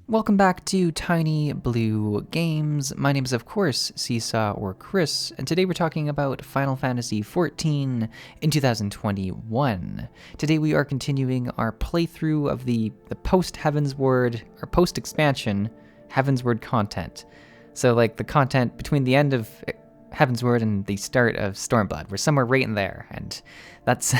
Welcome back to TinyBlueGames. My name is, of course, Csaw or Chris, and today we're talking about Final Fantasy XIV in 2021. Today we are continuing our playthrough of the post-Heavensward, or post-expansion Heavensward content. So, like, the content between the end of Heavensward and the start of Stormblood. We're somewhere right in there, and that's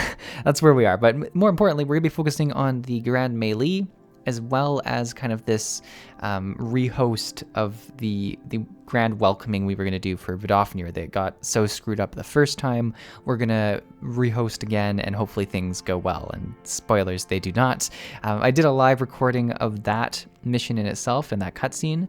where we are. But more importantly, we're going to be focusing on the Grand Melee, as well as kind of this rehost of the grand welcoming we were going to do for Vidofnir that got so screwed up the first time. We're going to rehost again, and hopefully things go well. And spoilers, they do not. I did a live recording of that mission in itself and that cutscene,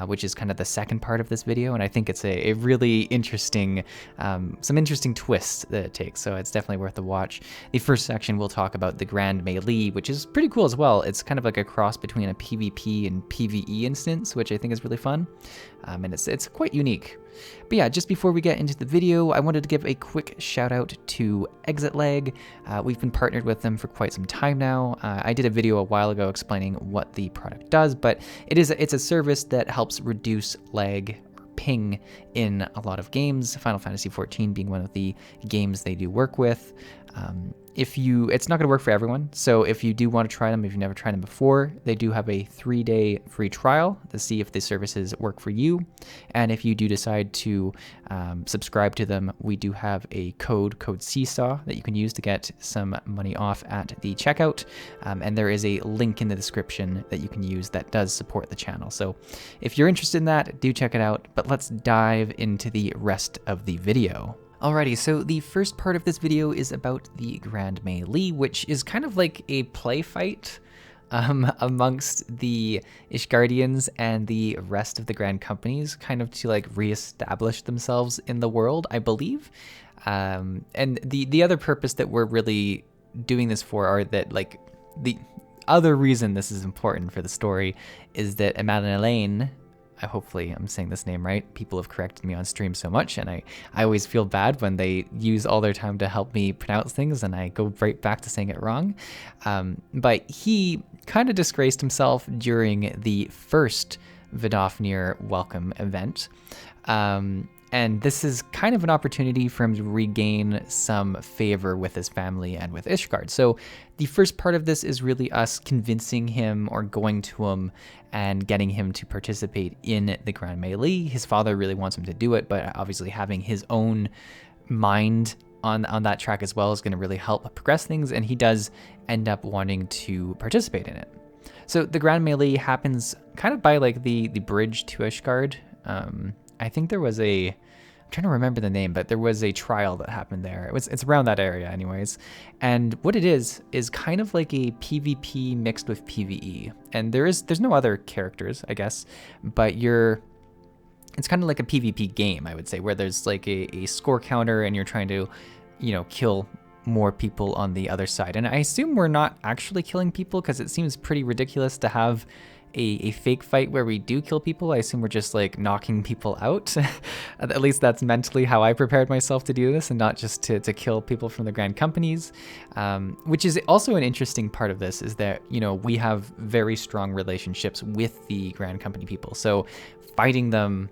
which is kind of the second part of this video, and I think it's a really interesting, some interesting twists that it takes, so it's definitely worth a watch. The first section we'll talk about the Grand Melee, which is pretty cool as well. It's kind of like a cross between a PvP and PvE instance, which I think is really fun, and it's quite unique. But yeah, just before we get into the video, I wanted to give a quick shout out to Exit Lag. We've been partnered with them for quite some time now. I did a video a while ago explaining what the product does, but it's a service that helps reduce lag or ping in a lot of games, Final Fantasy XIV being one of the games they do work with. It's not going to work for everyone, so if you do want to try them, if you've never tried them before, they do have a 3-day free trial to see if the services work for you. And if you do decide to subscribe to them, we do have a code Csaw, that you can use to get some money off at the checkout. And there is a link in the description that you can use that does support the channel. So if you're interested in that, do check it out. But let's dive into the rest of the video. Alrighty, so the first part of this video is about the Grand Melee, which is kind of like a play fight amongst the Ishgardians and the rest of the Grand Companies, kind of to like reestablish themselves in the world, I believe. And the other purpose that we're really doing this for, are that like the other reason this is important for the story, is that Elaine, hopefully I'm saying this name right. People have corrected me on stream so much, and I always feel bad when they use all their time to help me pronounce things and I go right back to saying it wrong. But he kind of disgraced himself during the first Vidofnir welcome event. And this is kind of an opportunity for him to regain some favor with his family and with Ishgard. So the first part of this is really us convincing him, or going to him and getting him to participate in the Grand Melee. His father really wants him to do it, but obviously having his own mind on that track as well is going to really help progress things, and he does end up wanting to participate in it. So the Grand Melee happens kind of by like the bridge to Ishgard. I think there was I'm trying to remember the name, but there was a trial that happened there. It's around that area anyways. And what it is kind of like a PvP mixed with PvE. And there's no other characters, I guess, but it's kind of like a PvP game, I would say, where there's like a score counter and you're trying to, kill more people on the other side. And I assume we're not actually killing people, because it seems pretty ridiculous to have a fake fight where we do kill people. I assume we're just like knocking people out. At least that's mentally how I prepared myself to do this, and not just to kill people from the Grand Companies. Which is also an interesting part of this, is that, we have very strong relationships with the Grand Company people. So fighting them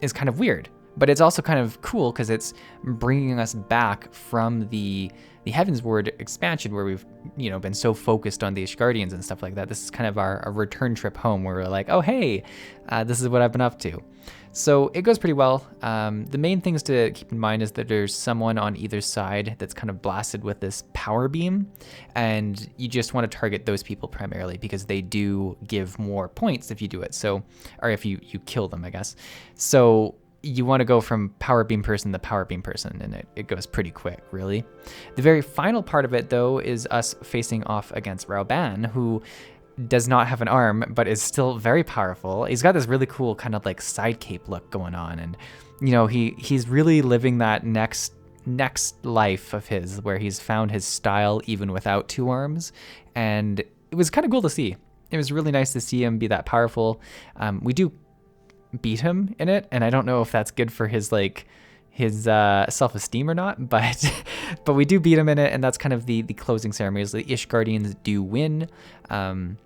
is kind of weird, but it's also kind of cool because it's bringing us back from the Heavensward expansion, where we've been so focused on the Ishgardians and stuff like that. This is kind of our return trip home, where we're like, oh hey, this is what I've been up to. So it goes pretty well. The main things to keep in mind is that there's someone on either side that's kind of blasted with this power beam, and you just want to target those people primarily, because they do give more points if you do it. So, or if you kill them, I guess. So you want to go from power beam person to power beam person, and it goes pretty quick, really. The very final part of it, though, is us facing off against Rauban, who does not have an arm, but is still very powerful. He's got this really cool kind of like side cape look going on, and he's really living that next life of his, where he's found his style even without 2 arms, and it was kind of cool to see. It was really nice to see him be that powerful. We do beat him in it, and I don't know if that's good for his self-esteem or not, but we do beat him in it, and that's kind of the closing ceremony. The Ishgardians do win, and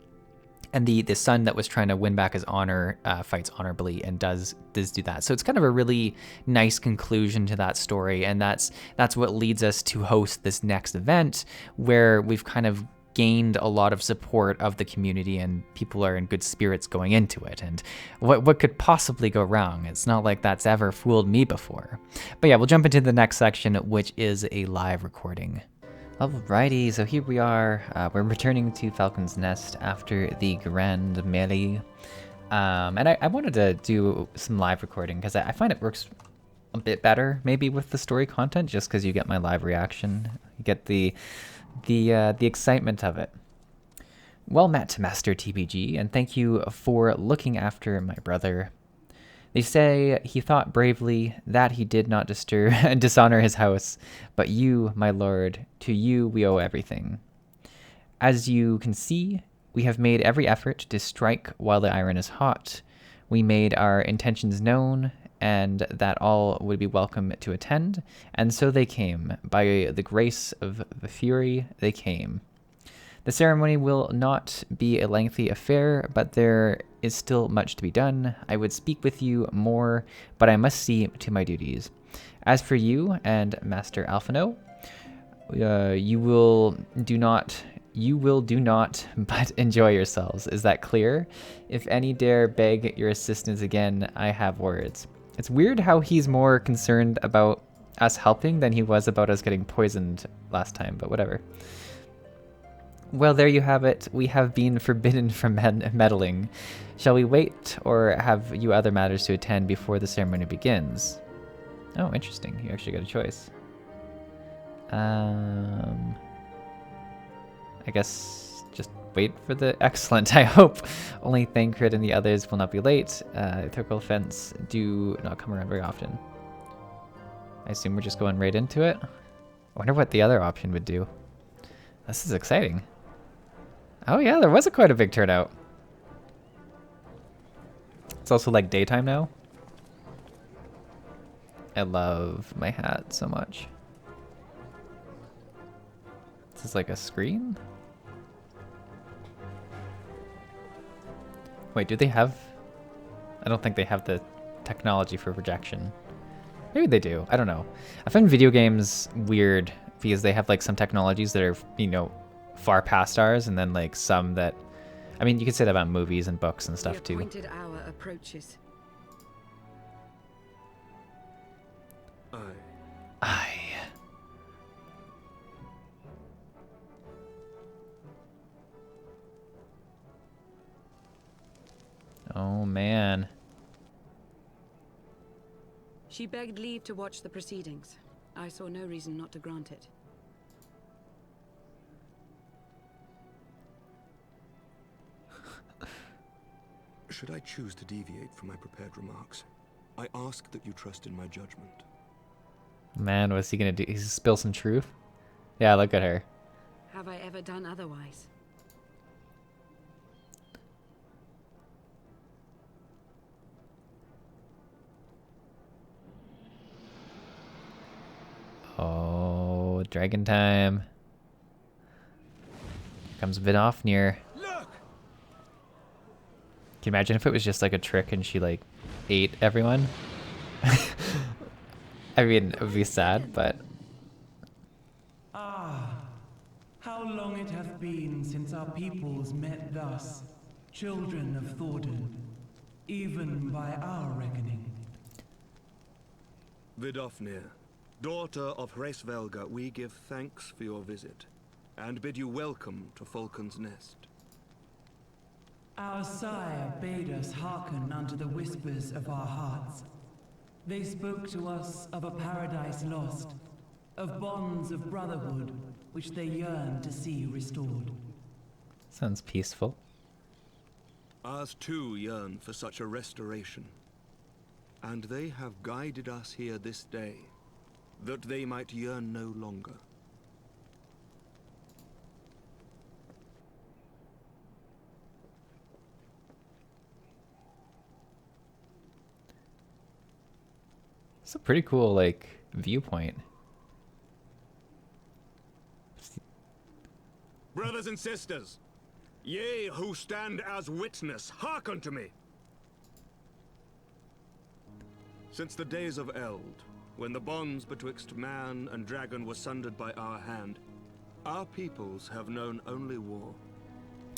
And the son that was trying to win back his honor fights honorably and does do that. So it's kind of a really nice conclusion to that story, and that's what leads us to host this next event, where we've kind of gained a lot of support of the community and people are in good spirits going into it. And what could possibly go wrong? It's not like that's ever fooled me before. But yeah, we'll jump into the next section, which is a live recording. Alrighty, so here we are. We're returning to Falcon's Nest after the Grand Melee. And I wanted to do some live recording because I find it works a bit better maybe with the story content, just because you get my live reaction. You get the excitement of it. Well met, Master TBG, and thank you for looking after my brother. They say he fought bravely, that he did not disturb and dishonor his house, but you, my lord, to you we owe everything. As you can see, we have made every effort to strike while the iron is hot. We made our intentions known, and that all would be welcome to attend, and so they came. By the grace of the Fury, they came. The ceremony will not be a lengthy affair, but there is still much to be done. I would speak with you more, but I must see to my duties. As for you and Master Alphino, you will do not but enjoy yourselves. Is that clear? If any dare beg your assistance again, I have words. It's weird how he's more concerned about us helping than he was about us getting poisoned last time, but whatever. Well, there you have it. We have been forbidden from meddling. Shall we wait, or have you other matters to attend before the ceremony begins? Oh, interesting. You actually got a choice. I guess just wait for the... Excellent, I hope. Only Thancred and the others will not be late. Thurkle Fence do not come around very often. I assume we're just going right into it. I wonder what the other option would do. This is exciting. Oh yeah, there was quite a big turnout. It's also like daytime now. I love my hat so much. This is like a screen? Wait, do they have... I don't think they have the technology for projection. Maybe they do. I don't know. I find video games weird because they have like some technologies that are, you know, far past ours, and then like some that... I mean, you could say that about movies and books and stuff too. The appointed hour approaches. Aye. Oh man. She begged leave to watch the proceedings. I saw no reason not to grant it. Should I choose to deviate from my prepared remarks, I ask that you trust in my judgment. Man, what's he gonna do? He's spill some truth? Yeah, look at her. Have I ever done otherwise? Oh, dragon time. Comes Vidofnir. Look! Can you imagine if it was just like a trick and she like ate everyone? I mean, it would be sad, but... Ah, how long it hath been since our peoples met thus, children of Thordan, even by our reckoning. Vidofnir, daughter of Hraesvelga, we give thanks for your visit, and bid you welcome to Falcon's Nest. Our sire bade us hearken unto the whispers of our hearts. They spoke to us of a paradise lost, of bonds of brotherhood, which they yearn to see restored. Sounds peaceful. Ours too yearn for such a restoration, and they have guided us here this day, that they might yearn no longer. It's a pretty cool, like, viewpoint. Brothers and sisters, Yea, who stand as witness, hearken to me. Since the days of Eld, when the bonds betwixt man and dragon were sundered by our hand, our peoples have known only war.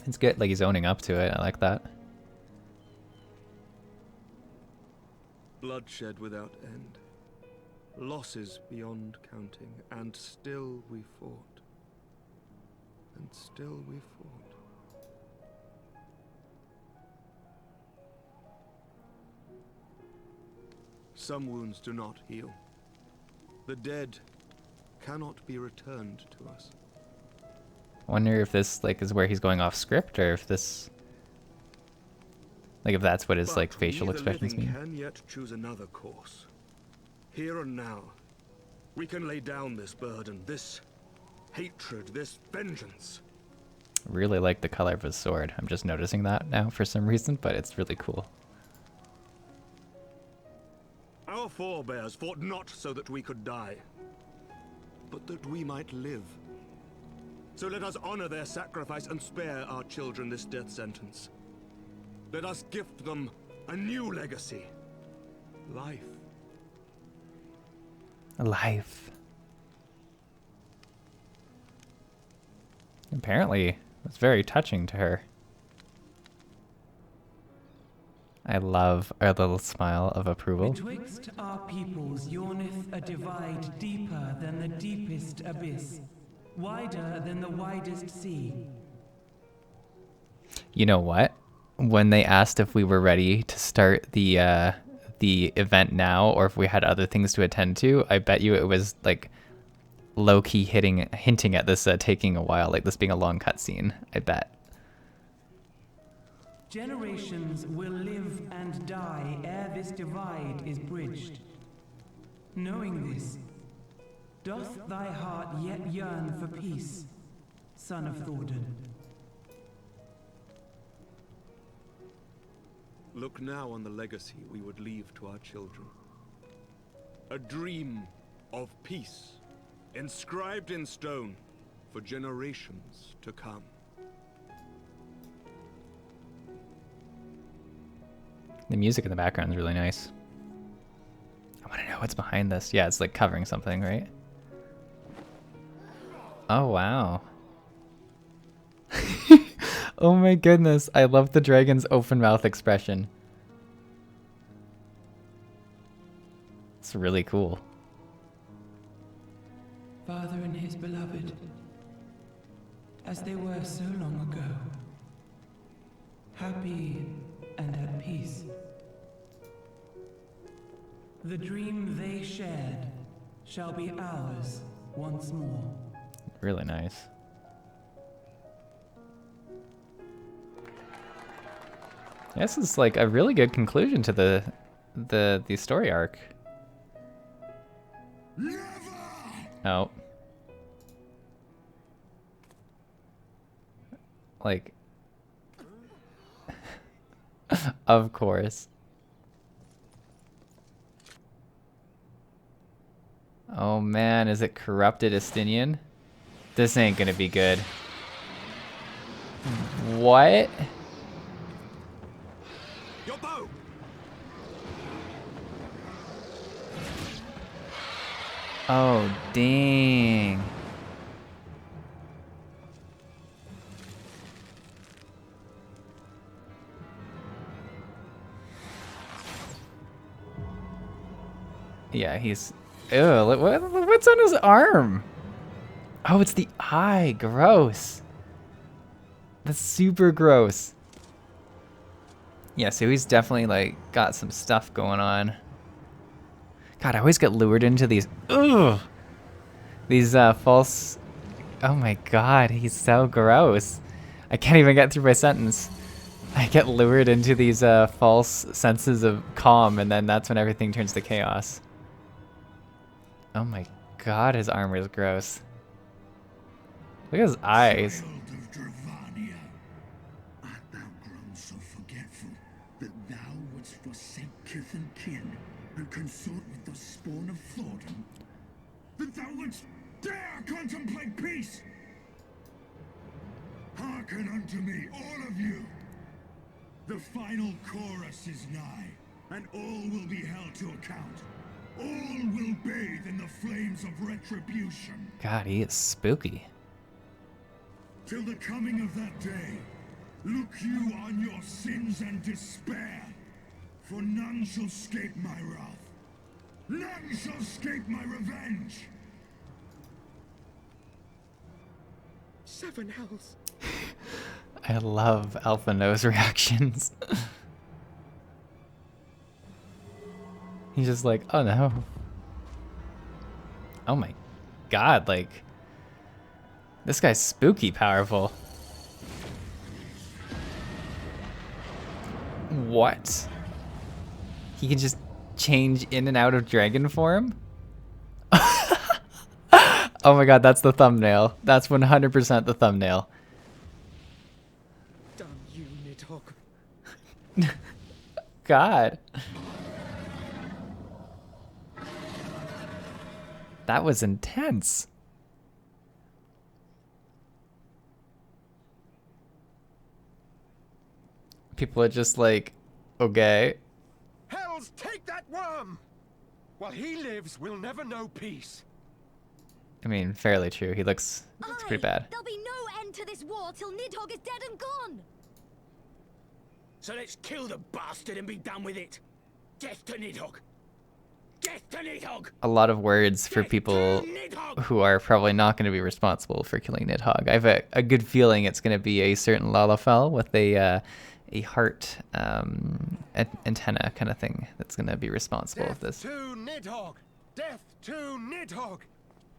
It's good, like he's owning up to it. I like that. Bloodshed without end, losses beyond counting, and still we fought. And still we fought. Some wounds do not heal. The dead cannot be returned to us. I wonder if this like is where he's going off script, or if this, like, if that's what his But like facial we, the expressions living, mean. can yet choose another course. Here and now, we can lay down this burden, this hatred, this vengeance. Really like the color of his sword. I'm just noticing that now for some reason, but it's really cool. Our forebears fought not so that we could die, but that we might live. So let us honor their sacrifice and spare our children this death sentence. Let us gift them a new legacy. Life. Life. Apparently, it's very touching to her. I love our little smile of approval. Betwixt our peoples yawneth a divide deeper than the deepest abyss, wider than the widest sea. You know what? When they asked if we were ready to start the event now, or if we had other things to attend to, I bet you it was like low-key hinting at this taking a while, like this being a long cutscene. I bet. Generations will live and die ere this divide is bridged. Knowing this, doth thy heart yet yearn for peace, son of Thordan? Look now on the legacy we would leave to our children. A dream of peace, inscribed in stone for generations to come. The music in the background is really nice. I want to know what's behind this. Yeah, it's like covering something, right? Oh, wow. Oh my goodness. I love the dragon's open mouth expression. It's really cool. Father and his beloved, as they were so long ago, happy and at peace. The dream they shared shall be ours once more. Really nice. This is like a really good conclusion to the story arc. Oh. Like, of course. Oh man, is it corrupted Estinien? This ain't gonna be good. What? Your bow! Oh, dang. Yeah, he's... Ew, what's on his arm? Oh, it's the eye. Gross. That's super gross. Yeah, so he's definitely, like, got some stuff going on. God, I always get lured into these... Ugh! These, false... Oh my god, he's so gross. I can't even get through my sentence. I get lured into these, false senses of calm, and then that's when everything turns to chaos. Oh my god, his armor is gross. Look at his eyes. Child of Dravania, art thou grown so forgetful that thou wouldst forsake kith and kin and consort with the spawn of Thordan? That thou wouldst dare contemplate peace? Hearken unto me, all of you. The final chorus is nigh, and all will be held to account. All will bathe in the flames of retribution. God, he is spooky. Till the coming of that day, look you on your sins and despair, for none shall escape my wrath. None shall escape my revenge. 7 hells. I love Alpha No's reactions. He's just like, oh no. Oh my god, like, this guy's spooky powerful. What? He can just change in and out of dragon form? Oh my god, that's the thumbnail. That's 100% the thumbnail. Damn you, Nidhogg. God. That was intense. People are just like, okay. Hells, take that worm! While he lives, we'll never know peace. I mean, fairly true. He looks pretty bad. There'll be no end to this war till Nidhogg is dead and gone. So let's kill the bastard and be done with it. Death to Nidhogg. Death to Nidhogg. A lot of words for people who are probably not going to be responsible for killing Nidhogg. I have a good feeling it's going to be a certain Lalafell with a heart antenna kind of thing that's going to be responsible with this. Death to Nidhogg. Death to Nidhogg.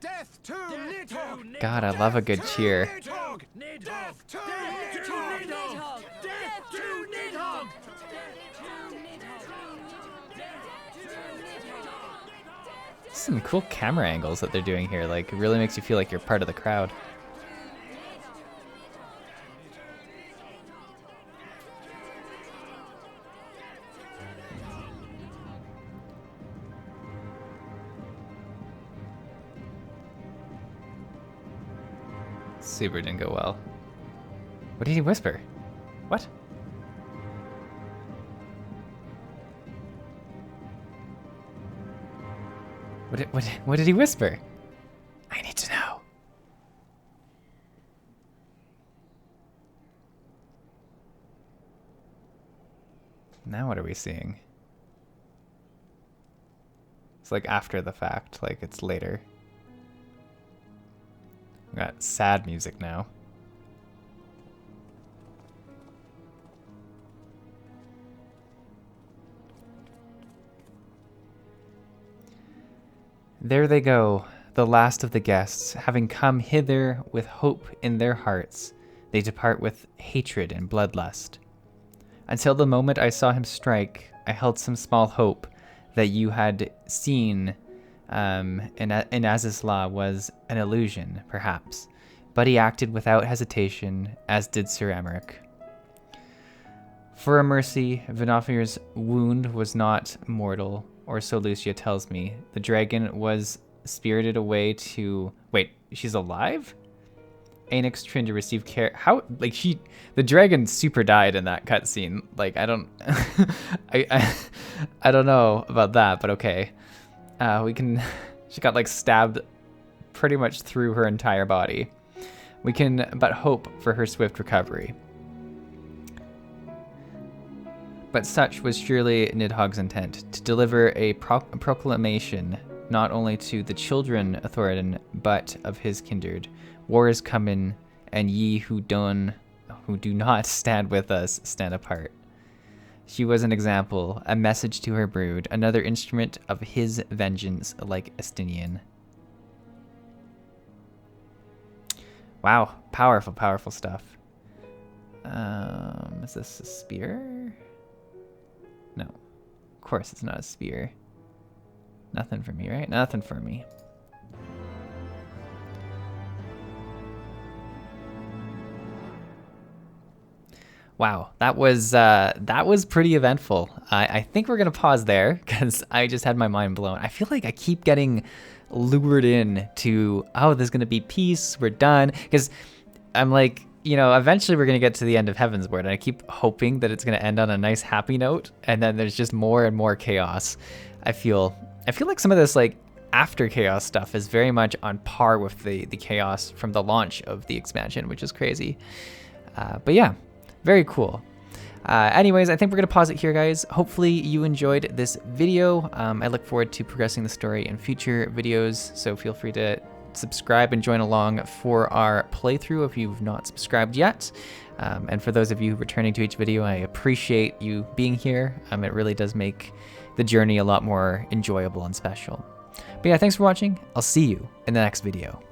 Death to Nidhogg. God, I love a good cheer. Nidhogg. Death to Nidhogg. Death to Nidhogg. Some cool camera angles that they're doing here. Like, it really makes you feel like you're part of the crowd. Super didn't go well. What did he whisper? What? What did he whisper? I need to know. Now what are we seeing? It's like after the fact, like it's later. We got sad music now. There they go, the last of the guests, having come hither with hope in their hearts, they depart with hatred and bloodlust. Until the moment I saw him strike, I held some small hope that you had seen in Azizla was an illusion, perhaps, but he acted without hesitation, as did Sir Emmerich. For a mercy, Vinofir's wound was not mortal, or so Lucia tells me. The dragon was spirited away to... Wait, she's alive? Anix trying to receive care. How? Like, the dragon super died in that cutscene. Like, I don't... I don't know about that, but okay. We can... She got, like, stabbed pretty much through her entire body. We can but hope for her swift recovery. But such was surely Nidhogg's intent, to deliver a proclamation not only to the children of Thoradin, but of his kindred. War is coming, and ye who do not stand with us, stand apart. She was an example, a message to her brood, another instrument of his vengeance, like Estinien. Wow, powerful, powerful stuff. Is this a spear? No, of course it's not a spear. Nothing for me, right? Nothing for me. Wow, that was pretty eventful. I think we're gonna pause there because I just had my mind blown. I feel like I keep getting lured in to, oh, there's gonna be peace, we're done. Because I'm like, you know, eventually we're going to get to the end of Heavensward, and I keep hoping that it's going to end on a nice happy note, and then there's just more and more chaos. I feel like some of this, like, after chaos stuff is very much on par with the chaos from the launch of the expansion, which is crazy. But yeah, very cool. Anyways, I think we're going to pause it here, guys. Hopefully you enjoyed this video. I look forward to progressing the story in future videos, so feel free to subscribe and join along for our playthrough if you've not subscribed yet. And for those of you returning to each video, I appreciate you being here. It really does make the journey a lot more enjoyable and special. But yeah, thanks for watching. I'll see you in the next video.